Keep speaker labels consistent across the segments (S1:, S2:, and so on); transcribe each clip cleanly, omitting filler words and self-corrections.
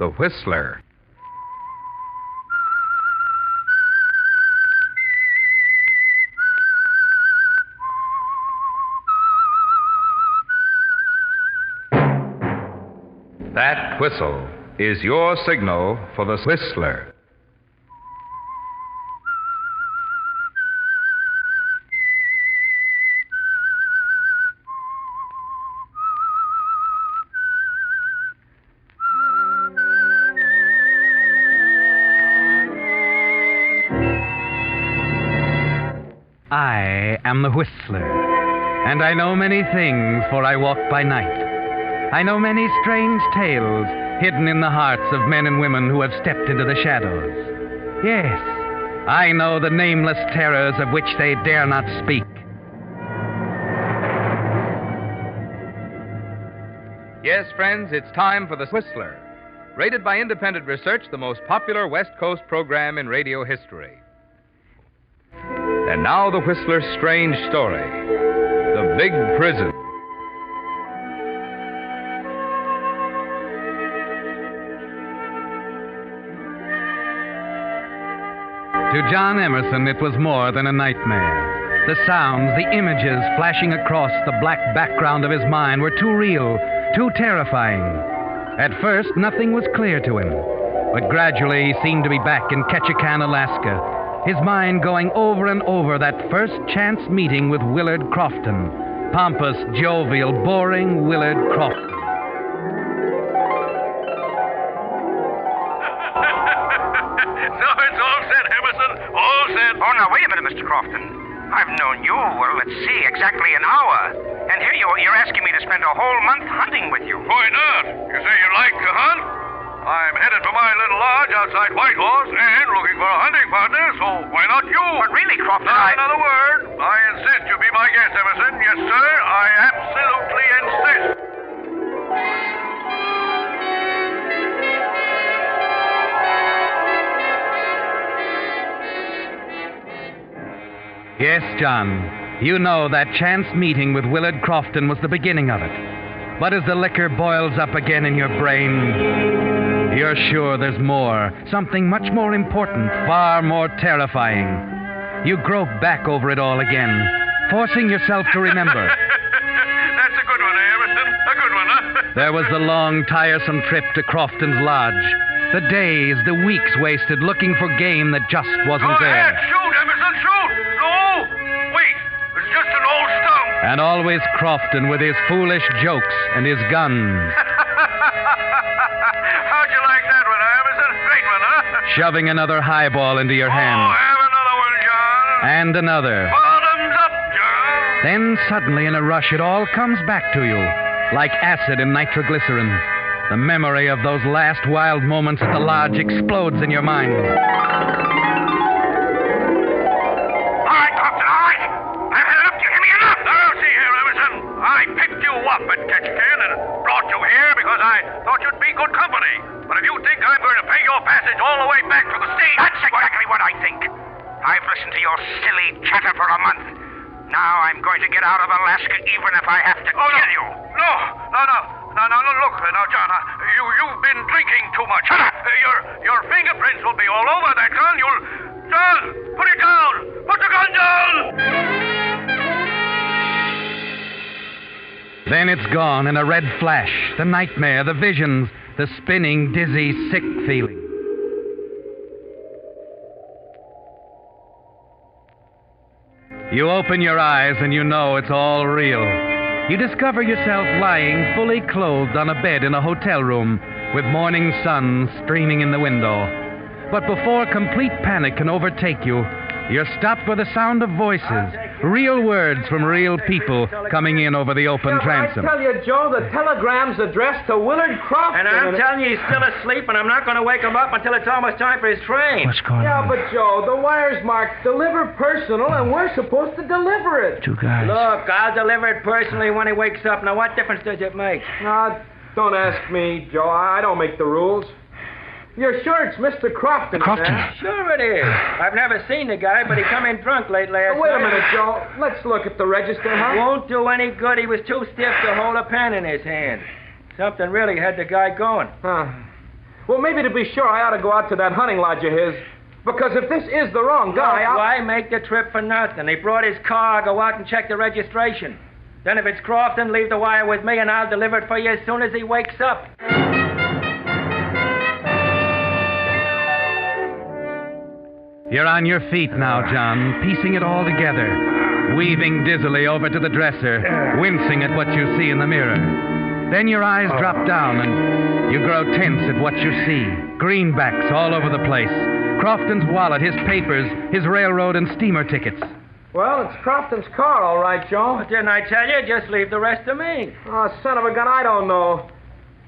S1: The Whistler. That whistle is your signal for the Whistler.
S2: I am the Whistler, and I know many things, for I walk by night. I know many strange tales hidden in the hearts of men and women who have stepped into the shadows. Yes, I know the nameless terrors of which they dare not speak.
S1: Yes, friends, it's time for The Whistler. Rated by independent research, the most popular West Coast program in radio history. And now the Whistler's strange story. The Big Prison.
S2: To John Emerson, it was more than a nightmare. The sounds, the images flashing across the black background of his mind were too real, too terrifying. At first, nothing was clear to him, but gradually he seemed to be back in Ketchikan, Alaska, his mind going over and over that first chance meeting with Willard Crofton. Pompous, jovial, boring Willard Crofton.
S3: So it's all set, Emerson. All set.
S4: Oh, now, wait a minute, Mr. Crofton. I've known you, well, let's see, exactly an hour. And here you're asking me to spend a whole month hunting with you.
S3: Why not? You say you like to hunt? I'm headed for my little lodge outside Whitehorse and looking for a hunting partner, so why not you?
S4: But really, Crofton,
S3: Not another word. I insist you be my guest, Emerson. Yes, sir. I absolutely insist.
S2: Yes, John, you know that chance meeting with Willard Crofton was the beginning of it. But as the liquor boils up again in your brain, you're sure there's more, something much more important, far more terrifying. You grope back over it all again, forcing yourself to remember.
S3: That's a good one, Emerson. A good one, huh?
S2: There was the long, tiresome trip to Crofton's lodge. The days, the weeks wasted looking for game that just wasn't
S3: Go ahead.
S2: there.
S3: Shoot, Emerson, shoot. No, wait. It's just an old stump.
S2: And always Crofton with his foolish jokes and his guns.
S3: How'd you like that one, Emerson? Great one, huh?
S2: Shoving another highball into your
S3: Oh,
S2: hand.
S3: have another one, John.
S2: And another.
S3: Bottoms up, John.
S2: Then suddenly in a rush it all comes back to you, like acid in nitroglycerin. The memory of those last wild moments at the lodge explodes in your mind.
S4: All right, Crofton, all right. I've had enough. Do you hear me enough?
S3: Now, see here, Emerson. I picked you up at Ketchikan and brought you here because I thought you'd be good company. But if you think I'm going to pay your passage all the way back to the state...
S4: That's exactly what I think. I've listened to your silly chatter for a month. Now I'm going to get out of Alaska even if I have to kill you.
S3: No, look, John, you've been drinking too much.
S4: Shut up!
S3: Your fingerprints will be all over that gun. John, put it down! Put the gun down!
S2: Then it's gone in a red flash. The nightmare, the visions, the spinning, dizzy, sick feeling. You open your eyes and you know it's all real. You discover yourself lying fully clothed on a bed in a hotel room with morning sun streaming in the window. But before complete panic can overtake you, you're stopped by the sound of voices, real words from real people coming in over the open transom.
S5: I tell you, Joe, the telegram's addressed to Willard Crofton.
S6: And I'm telling you, he's still asleep, and I'm not going to wake him up until it's almost time for his train.
S7: What's going
S5: Yeah,
S7: on?
S5: but Joe, the wire's marked deliver personal, and we're supposed to deliver it.
S7: Two guys.
S6: Look, I'll deliver it personally when he wakes up. Now, what difference does it make?
S5: No, don't ask me, Joe. I don't make the rules. You're sure it's Mr. Crofton?
S7: Crofton.
S5: man?
S6: Sure it is. I've never seen the guy, but he come in drunk late last
S5: Wait a
S6: night.
S5: minute, Joe. Let's look at the register, huh?
S6: Won't do any good. He was too stiff to hold a pen in his hand. Something really had the guy going.
S5: Huh. Well, maybe to be sure, I ought to go out to that hunting lodge of his. Because if this is the wrong guy,
S6: Why make the trip for nothing? He brought his car. Go out and check the registration. Then if it's Crofton, leave the wire with me, and I'll deliver it for you as soon as he wakes up.
S2: You're on your feet now, John, piecing it all together, weaving dizzily over to the dresser, wincing at what you see in the mirror. Then your eyes drop down and you grow tense at what you see. Greenbacks all over the place. Crofton's wallet, his papers, his railroad and steamer tickets.
S5: Well, it's Crofton's car, all right, Joe.
S6: What didn't I tell you? Just leave the rest to me.
S5: Oh, son of a gun, I don't know.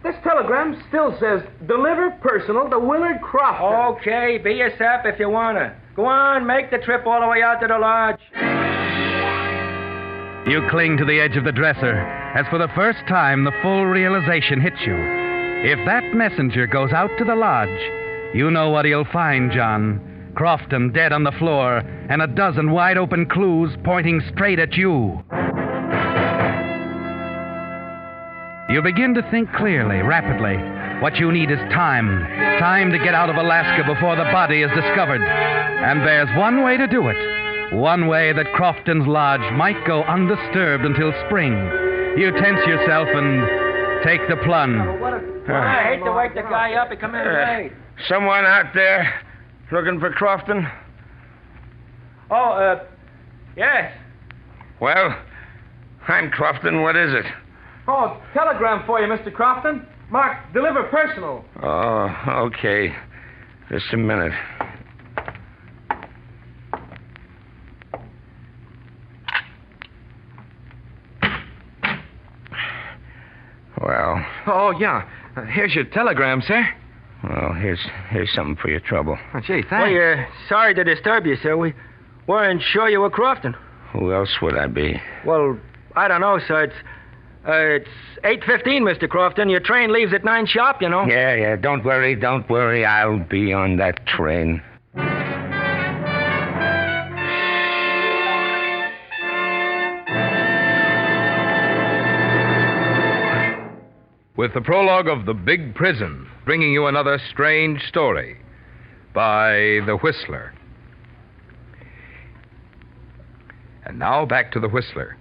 S5: This telegram still says, deliver personal to Willard Crofton.
S6: Okay, be a sap if you wanna. Go on, make the trip all the way out to the lodge.
S2: You cling to the edge of the dresser as for the first time the full realization hits you. If that messenger goes out to the lodge, you know what he'll find, John. Crofton dead on the floor and a dozen wide-open clues pointing straight at you. You begin to think clearly, rapidly. What you need is time. Time to get out of Alaska before the body is discovered. And there's one way to do it. One way that Crofton's lodge might go undisturbed until spring. You tense yourself and take the plunge.
S6: I hate to wake the guy up and come in late.
S4: Someone out there looking for Crofton?
S6: Yes.
S4: Well, I'm Crofton. What is it?
S5: Oh, telegram for you, Mr. Crofton. Mark, deliver personal.
S4: Oh, okay. Just a minute. Well.
S5: Oh, yeah. Here's your telegram, sir.
S4: Well, here's something for your trouble.
S5: Oh, gee, thanks.
S6: Well, sorry to disturb you, sir. We weren't sure you were Crofton.
S4: Who else would I be?
S6: Well, I don't know, sir. It's 8:15, Mr. Crofton. Your train leaves at 9 sharp, you know.
S4: Yeah. Don't worry. I'll be on that train.
S1: With the prologue of The Big Prison, bringing you another strange story by The Whistler. And now back to The Whistler.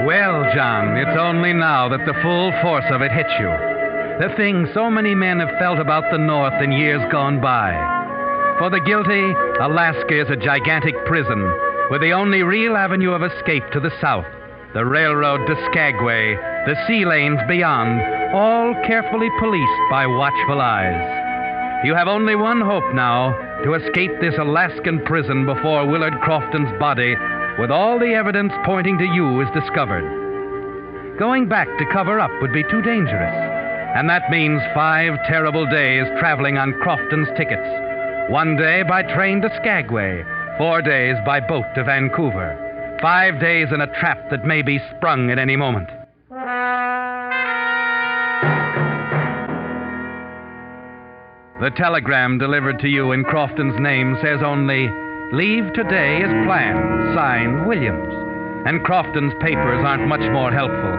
S2: Well, John, it's only now that the full force of it hits you. The thing so many men have felt about the North in years gone by. For the guilty, Alaska is a gigantic prison with the only real avenue of escape to the south, the railroad to Skagway, the sea lanes beyond, all carefully policed by watchful eyes. You have only one hope now, to escape this Alaskan prison before Willard Crofton's body, with all the evidence pointing to you, is discovered. Going back to cover up would be too dangerous. And that means 5 terrible days traveling on Crofton's tickets. 1 day by train to Skagway, 4 days by boat to Vancouver. 5 days in a trap that may be sprung at any moment. The telegram delivered to you in Crofton's name says only, "Leave today as planned, signed Williams." And Crofton's papers aren't much more helpful.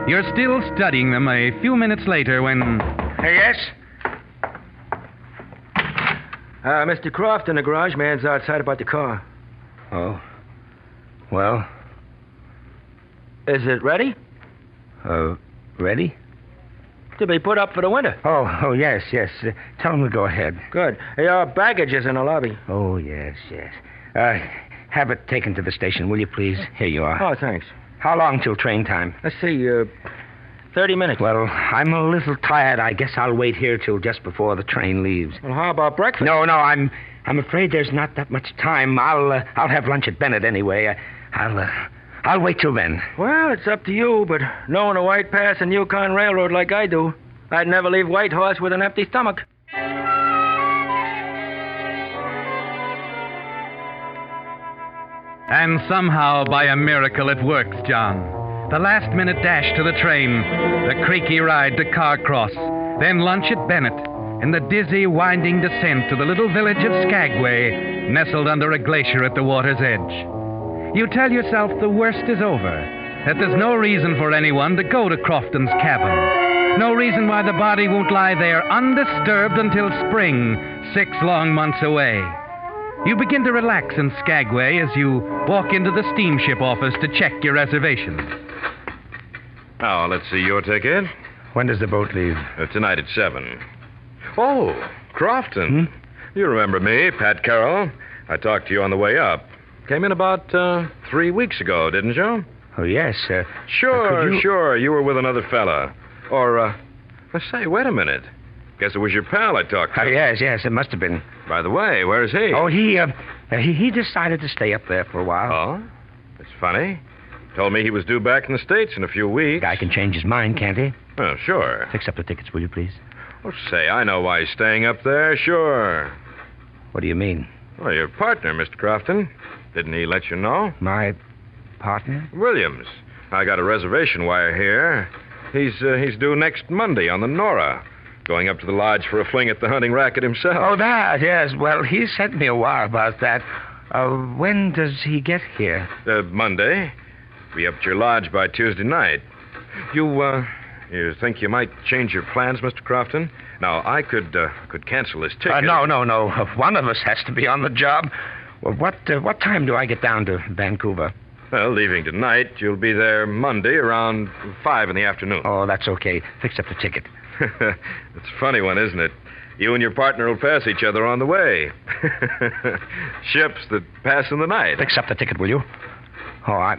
S2: You're still studying them a few minutes later when...
S4: Yes?
S6: Mr. Crofton, the garage man's outside about the car.
S4: Oh. Well?
S6: Is it ready?
S4: Ready?
S6: To be put up for the winter.
S4: Oh, yes. Tell him to go ahead.
S6: Good. Your baggage is in the lobby.
S4: Oh, yes. Have it taken to the station, will you, please? Here you are.
S6: Oh, thanks.
S4: How long till train time?
S6: Let's see, 30 minutes.
S4: Well, I'm a little tired. I guess I'll wait here till just before the train leaves.
S6: Well, how about breakfast?
S4: No, I'm afraid there's not that much time. I'll have lunch at Bennett anyway. I'll wait till then.
S6: Well, it's up to you, but knowing the White Pass and Yukon Railroad like I do, I'd never leave Whitehorse with an empty stomach.
S2: And somehow, by a miracle, it works, John. The last-minute dash to the train, the creaky ride to Carcross, then lunch at Bennett, and the dizzy, winding descent to the little village of Skagway, nestled under a glacier at the water's edge. You tell yourself the worst is over, that there's no reason for anyone to go to Crofton's cabin. No reason why the body won't lie there undisturbed until spring, 6 long months away. You begin to relax in Skagway as you walk into the steamship office to check your reservation.
S1: Now, let's see your ticket.
S4: When does the boat leave?
S1: Tonight at 7. Oh, Crofton. You remember me, Pat Carroll. I talked to you on the way up. Came in about 3 weeks ago, didn't you?
S4: Oh, yes.
S1: Sure. You were with another fella. Or, say, wait a minute. Guess it was your pal I talked to.
S4: Yes, it must have been.
S1: By the way, where's he?
S4: Oh, he decided to stay up there for a while.
S1: Oh? That's funny. Told me he was due back in the States in a few weeks.
S4: Guy can change his mind, can't he?
S1: Oh, sure.
S4: Fix up the tickets, will you, please?
S1: Oh, say, I know why he's staying up there, sure.
S4: What do you mean?
S1: Well, your partner, Mr. Crofton. Didn't he let you know?
S4: My partner?
S1: Williams. I got a reservation wire here. He's due next Monday on the Nora. Going up to the lodge for a fling at the hunting racket himself.
S4: Oh, that, yes. Well, he sent me a wire about that. When does he get here?
S1: Monday. Be up at your lodge by Tuesday night. You think you might change your plans, Mr. Crofton? Now, I could cancel this ticket.
S4: No. One of us has to be on the job. Well, what time do I get down to Vancouver?
S1: Well, leaving tonight, you'll be there Monday around 5 in the afternoon.
S4: Oh, that's okay. Fix up the ticket.
S1: It's a funny one, isn't it? You and your partner will pass each other on the way. Ships that pass in the night.
S4: Fix up the ticket, will you? Oh,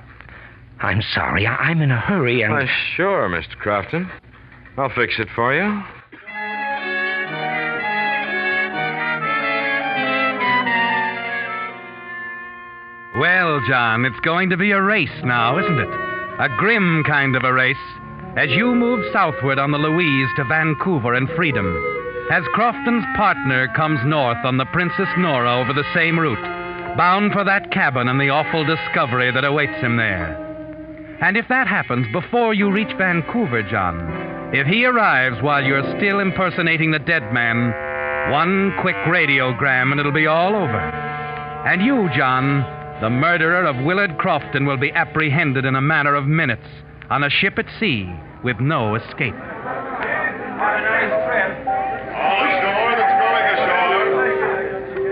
S4: I'm sorry. I'm in a hurry and...
S1: Why, sure, Mr. Crofton. I'll fix it for you.
S2: Well, John, it's going to be a race now, isn't it? A grim kind of a race. As you move southward on the Louise to Vancouver and freedom, as Crofton's partner comes north on the Princess Nora over the same route, bound for that cabin and the awful discovery that awaits him there. And if that happens before you reach Vancouver, John, if he arrives while you're still impersonating the dead man, one quick radiogram and it'll be all over. And you, John, the murderer of Willard Crofton, will be apprehended in a matter of minutes on a ship at sea with no escape.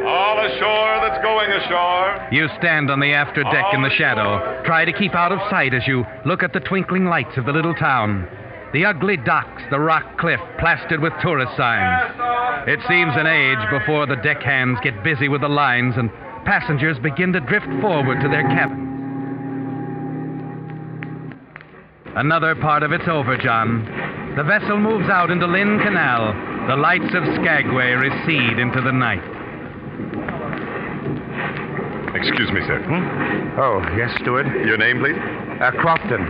S3: All ashore that's going ashore.
S2: You stand on the after deck in the shadow, try to keep out of sight as you look at the twinkling lights of the little town. The ugly docks, the rock cliff plastered with tourist signs. It seems an age before the deckhands get busy with the lines and passengers begin to drift forward to their cabins. Another part of it's over, John. The vessel moves out into Lynn Canal. The lights of Skagway recede into the night.
S3: Excuse me, sir.
S4: Oh, yes, steward?
S3: Your name, please?
S4: Crofton.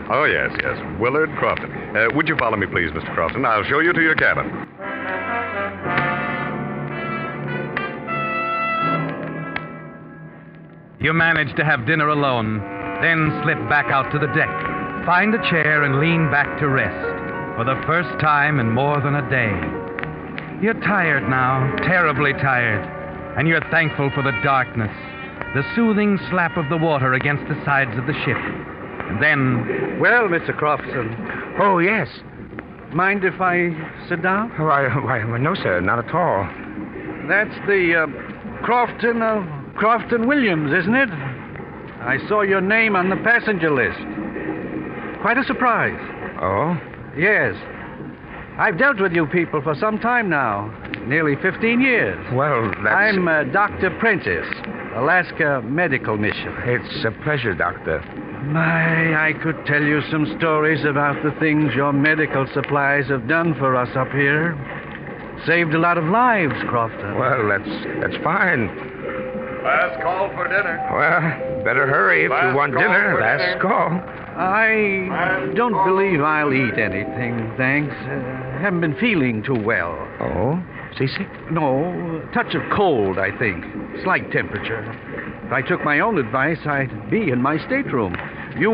S3: Oh, yes. Willard Crofton. Would you follow me, please, Mr. Crofton? I'll show you to your cabin.
S2: You manage to have dinner alone, then slip back out to the deck, find a chair and lean back to rest for the first time in more than a day. You're tired now, terribly tired, and you're thankful for the darkness, the soothing slap of the water against the sides of the ship. And then...
S5: Well, Mr. Crofton.
S4: Oh, yes.
S5: Mind if I sit down?
S4: Why, no, sir, not at all.
S5: That's the Crofton Williams, isn't it? I saw your name on the passenger list. Quite a surprise.
S4: Oh?
S5: Yes. I've dealt with you people for some time now. Nearly 15 years.
S4: Well, that's...
S5: I'm Dr. Prentice, Alaska Medical Mission.
S4: It's a pleasure, Doctor.
S5: My, I could tell you some stories about the things your medical supplies have done for us up here. Saved a lot of lives, Crofton.
S4: Well, that's fine.
S3: Last call for dinner.
S4: Well, better hurry if you want dinner. Last call.
S5: I don't believe I'll eat anything, thanks. Haven't been feeling too well.
S4: Oh? Seasick?
S5: No, touch of cold, I think. Slight temperature. If I took my own advice, I'd be in my stateroom. You,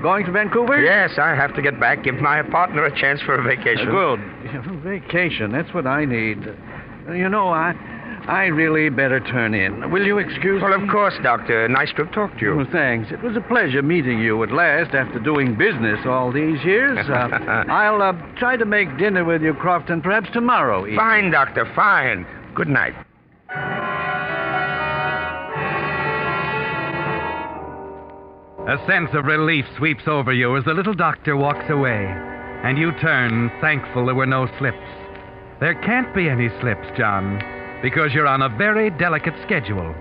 S5: going to Vancouver?
S4: Yes, I have to get back. Give my partner a chance for a vacation.
S5: Good. Vacation, that's what I need. You know, I really better turn in. Will you excuse me?
S4: Well, of course, Doctor. Nice to have talked to you.
S5: Well, thanks. It was a pleasure meeting you at last after doing business all these years. I'll try to make dinner with you, Crofton, perhaps tomorrow evening.
S4: Fine, Doctor, fine. Good night.
S2: A sense of relief sweeps over you as the little doctor walks away, and you turn, thankful there were no slips. There can't be any slips, John, because you're on a very delicate schedule.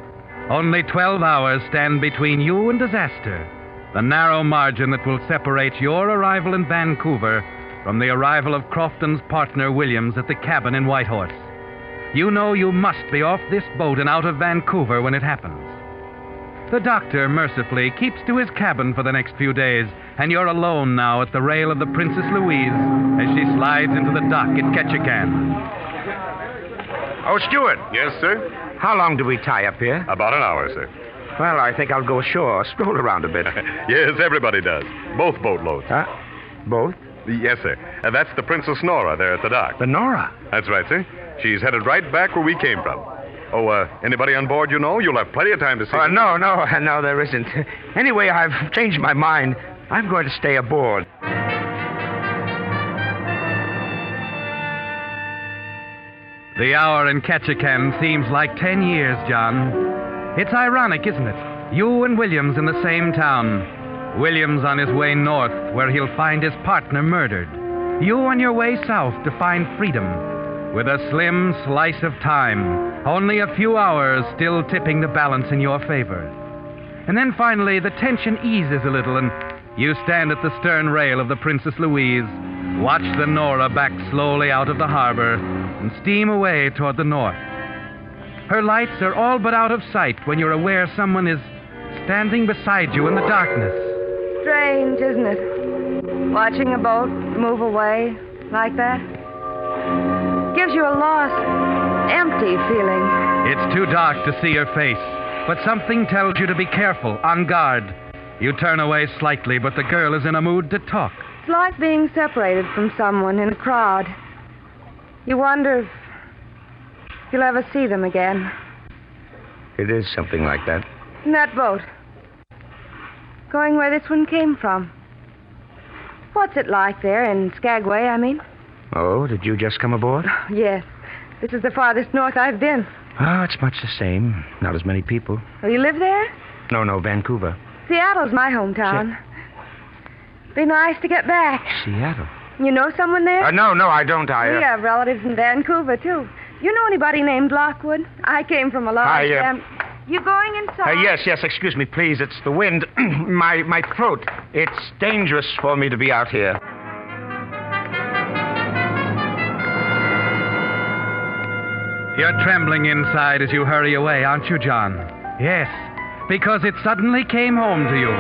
S2: Only 12 hours stand between you and disaster, the narrow margin that will separate your arrival in Vancouver from the arrival of Crofton's partner, Williams, at the cabin in Whitehorse. You know you must be off this boat and out of Vancouver when it happens. The doctor, mercifully, keeps to his cabin for the next few days, and you're alone now at the rail of the Princess Louise as she slides into the dock at Ketchikan.
S4: Oh, Stuart.
S1: Yes, sir?
S4: How long do we tie up here?
S1: About an hour, sir.
S4: Well, I think I'll go ashore, stroll around a bit.
S1: Yes, everybody does. Both boatloads.
S4: Huh? Both?
S1: Yes, sir. That's the Princess Nora there at the dock.
S4: The Nora?
S1: That's right, sir. She's headed right back where we came from. Oh, anybody on board you know? You'll have plenty of time to see them.
S4: No, there isn't. Anyway, I've changed my mind. I'm going to stay aboard.
S2: The hour in Ketchikan seems like 10 years, John. It's ironic, isn't it? You and Williams in the same town. Williams on his way north, where he'll find his partner murdered. You on your way south to find freedom. With a slim slice of time, only a few hours still tipping the balance in your favor. And then finally, the tension eases a little, and you stand at the stern rail of the Princess Louise, watch the Nora back slowly out of the harbor, and steam away toward the north. Her lights are all but out of sight when you're aware someone is standing beside you in the darkness.
S7: Strange, isn't it? Watching a boat move away like that. Gives you a lost, empty feeling.
S2: It's too dark to see her face, but something tells you to be careful, on guard. You turn away slightly, but the girl is in a mood to talk.
S7: It's like being separated from someone in a crowd. You wonder if you'll ever see them again.
S4: It is something like that.
S7: In that boat. Going where this one came from. What's it like there in Skagway, I mean?
S4: Oh, did you just come aboard?
S7: Yes. This is the farthest north I've been.
S4: Oh, it's much the same. Not as many people.
S7: Oh, you live there?
S4: No, Vancouver.
S7: Seattle's my hometown. Be nice to get back.
S4: Seattle?
S7: You know someone there?
S4: No, I don't.
S7: We have relatives in Vancouver, too. You know anybody named Lockwood? I came from a large You going inside?
S4: Yes, excuse me, please. It's the wind. my throat. It's dangerous for me to be out here.
S2: You're trembling inside as you hurry away, aren't you, John? Yes, because it suddenly came home to you.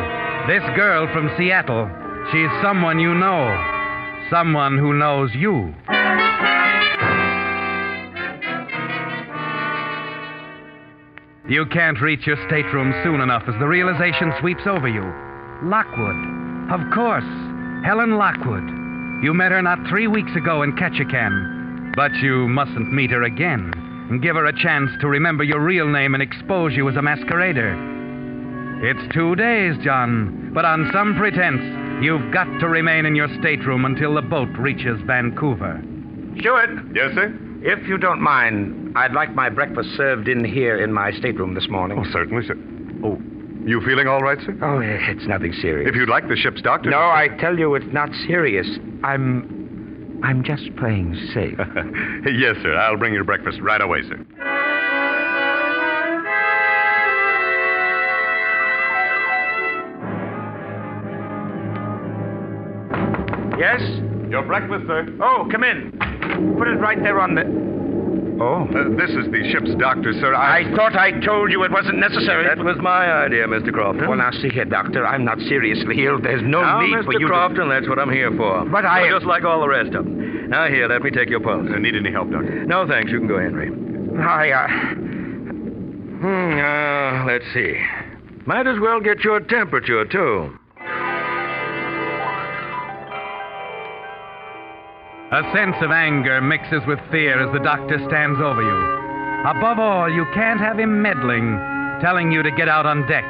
S2: This girl from Seattle, she's someone you know. Someone who knows you. You can't reach your stateroom soon enough as the realization sweeps over you. Lockwood. Of course, Helen Lockwood. You met her not 3 weeks ago in Ketchikan. But you mustn't meet her again and give her a chance to remember your real name and expose you as a masquerader. It's 2 days, John, but on some pretense, you've got to remain in your stateroom until the boat reaches Vancouver.
S4: Stuart.
S1: Yes, sir?
S4: If you don't mind, I'd like my breakfast served in here in my stateroom this morning.
S1: Oh, certainly, sir. Oh, you feeling all right, sir?
S4: Oh, it's nothing serious.
S1: If you'd like the ship's doctor...
S4: No, I tell you, it's not serious. I'm just playing safe.
S1: Yes, sir. I'll bring your breakfast right away, sir.
S4: Yes?
S1: Your breakfast, sir.
S4: Oh, come in. Put it right there on the... Oh.
S1: This is the ship's doctor, sir.
S4: I thought I told you it wasn't necessary.
S5: That was my idea, Mr. Crofton.
S4: Well, now, see here, Doctor. I'm not seriously ill. There's no need for you
S5: Mr. Crofton, that's what I'm here for.
S4: But
S5: You're just like all the rest of them. Now, here, let me take your pulse.
S1: Need any help, doctor?
S5: No, thanks. You can go, Henry.
S1: Let's see. Might as well get your temperature, too.
S2: A sense of anger mixes with fear as the doctor stands over you. Above all, you can't have him meddling, telling you to get out on deck.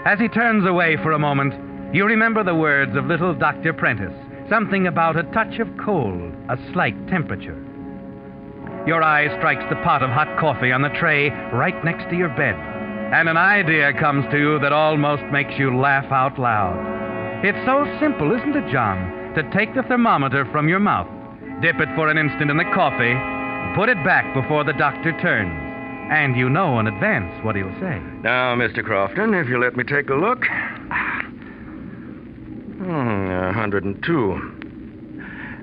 S2: As he turns away for a moment, you remember the words of little Dr. Prentice. Something about a touch of cold, a slight temperature. Your eye strikes the pot of hot coffee on the tray right next to your bed, and an idea comes to you that almost makes you laugh out loud. It's so simple, isn't it, John, to take the thermometer from your mouth, dip it for an instant in the coffee, put it back before the doctor turns, and you know in advance what he'll say.
S1: Now, Mr. Crofton, if you let me take a look. 102.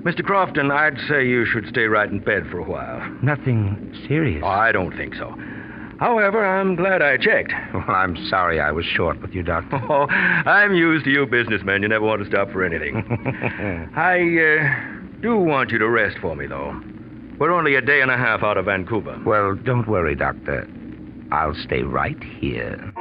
S1: Mr. Crofton, I'd say you should stay right in bed for a while.
S4: Nothing serious.
S1: Oh, I don't think so. However, I'm glad I checked.
S4: Well, I'm sorry I was short with you, Doctor.
S1: Oh, I'm used to you businessmen. You never want to stop for anything. I do want you to rest for me, though. We're only a day and a half out of Vancouver.
S4: Well, don't worry, Doctor. I'll stay right here.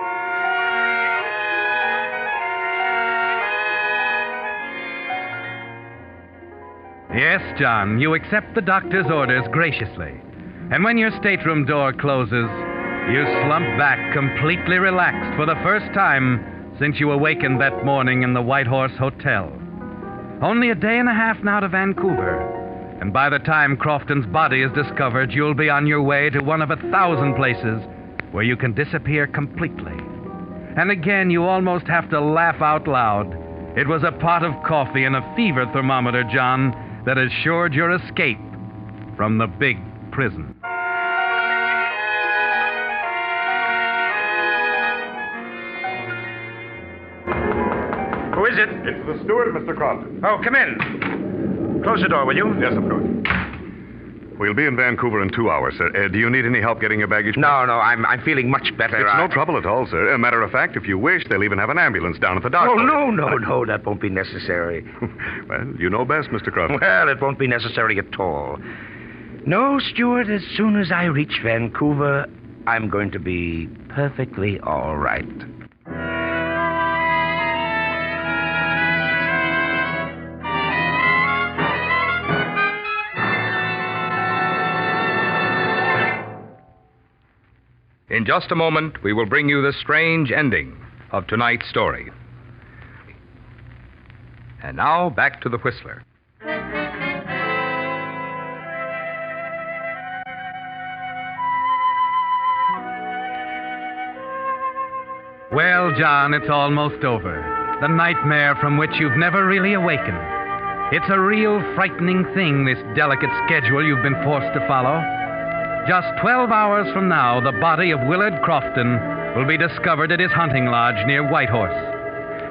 S2: Yes, John, you accept the doctor's orders graciously. And when your stateroom door closes, you slump back completely relaxed for the first time since you awakened that morning in the White Horse Hotel. Only a day and a half now to Vancouver. And by the time Crofton's body is discovered, you'll be on your way to one of 1,000 places where you can disappear completely. And again, you almost have to laugh out loud. It was a pot of coffee and a fever thermometer, John, that assured your escape from the big prison.
S3: Who is it?
S8: It's the steward, Mr. Crofton.
S3: Oh, come in. Close the door, will you?
S8: Yes, of course. We'll be in Vancouver in 2 hours, sir. Do you need any help getting your baggage?
S4: No, I'm feeling much better.
S8: It's no trouble at all, sir. A matter of fact, if you wish, they'll even have an ambulance down at the dock.
S4: Oh, no, that won't be necessary.
S8: Well, you know best, Mr. Crofton.
S4: Well, it won't be necessary at all. No, Stewart, as soon as I reach Vancouver, I'm going to be perfectly all right.
S9: In just a moment, we will bring you the strange ending of tonight's story. And now, back to the Whistler.
S2: Well, John, it's almost over. The nightmare from which you've never really awakened. It's a real frightening thing, this delicate schedule you've been forced to follow. Just 12 hours from now, the body of Willard Crofton will be discovered at his hunting lodge near Whitehorse.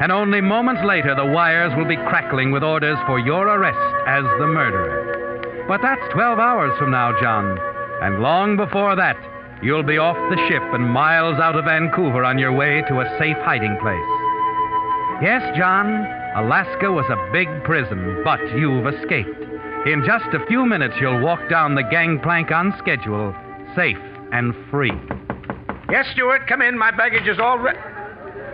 S2: And only moments later, the wires will be crackling with orders for your arrest as the murderer. But that's 12 hours from now, John. And long before that, you'll be off the ship and miles out of Vancouver on your way to a safe hiding place. Yes, John, Alaska was a big prison, but you've escaped. In just a few minutes, you'll walk down the gangplank on schedule, safe and free.
S3: Yes, Stewart, come in. My baggage is all ready.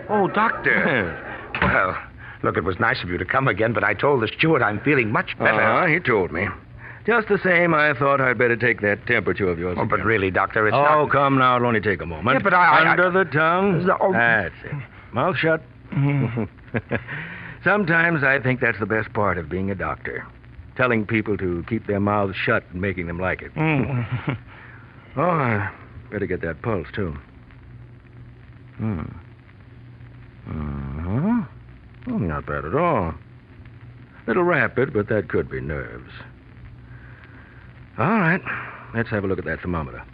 S4: Oh, Doctor. Well, look, it was nice of you to come again, but I told the steward I'm feeling much better.
S1: He told me. Just the same, I thought I'd better take that temperature of yours.
S4: Oh, but really, Doctor, it's
S1: not...
S4: not...
S1: come now. It'll only take a moment.
S4: Yeah, but
S1: Under the tongue.
S4: Oh.
S1: That's it. Mouth shut. Sometimes I think that's the best part of being a doctor. Telling people to keep their mouths shut and making them like it. Oh, I better get that pulse, too. Oh, not bad at all. Little rapid, but that could be nerves. All right, let's have a look at that thermometer.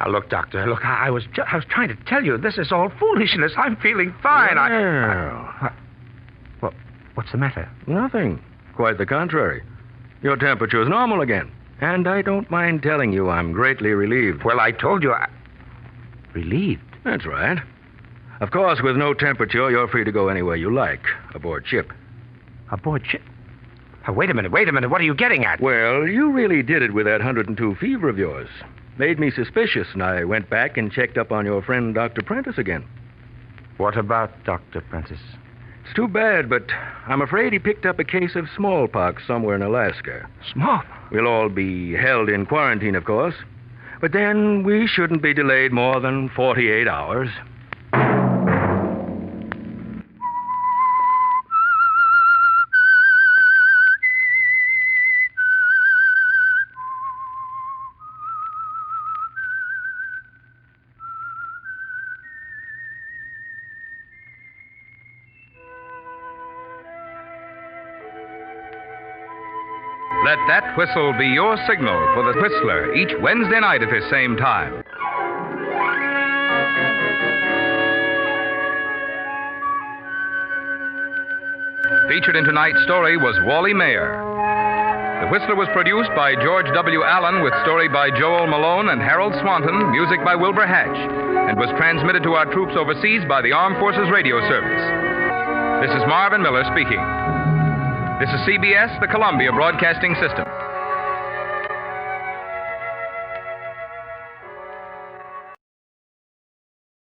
S4: Now, look, Doctor, look, I was trying to tell you, this is all foolishness. I'm feeling fine.
S1: Well,
S4: what's the matter?
S1: Nothing. Quite the contrary. Your temperature is normal again. And I don't mind telling you I'm greatly relieved.
S4: Well, I told you Relieved?
S1: That's right. Of course, with no temperature, you're free to go anywhere you like, aboard ship.
S4: Aboard ship? Wait a minute. What are you getting at?
S1: Well, you really did it with that 102 fever of yours.
S10: Made me suspicious, and I went back and checked up on your friend Dr. Prentice again.
S4: What about Dr. Prentice?
S10: It's too bad, but I'm afraid he picked up a case of smallpox somewhere in Alaska.
S4: Smallpox?
S10: We'll all be held in quarantine, of course. But then we shouldn't be delayed more than 48 hours.
S9: Let that whistle be your signal for the Whistler each Wednesday night at this same time. Featured in tonight's story was Wally Mayer. The Whistler was produced by George W. Allen with story by Joel Malone and Harold Swanton, music by Wilbur Hatch, and was transmitted to our troops overseas by the Armed Forces Radio Service. This is Marvin Miller speaking. This is CBS, the Columbia Broadcasting System.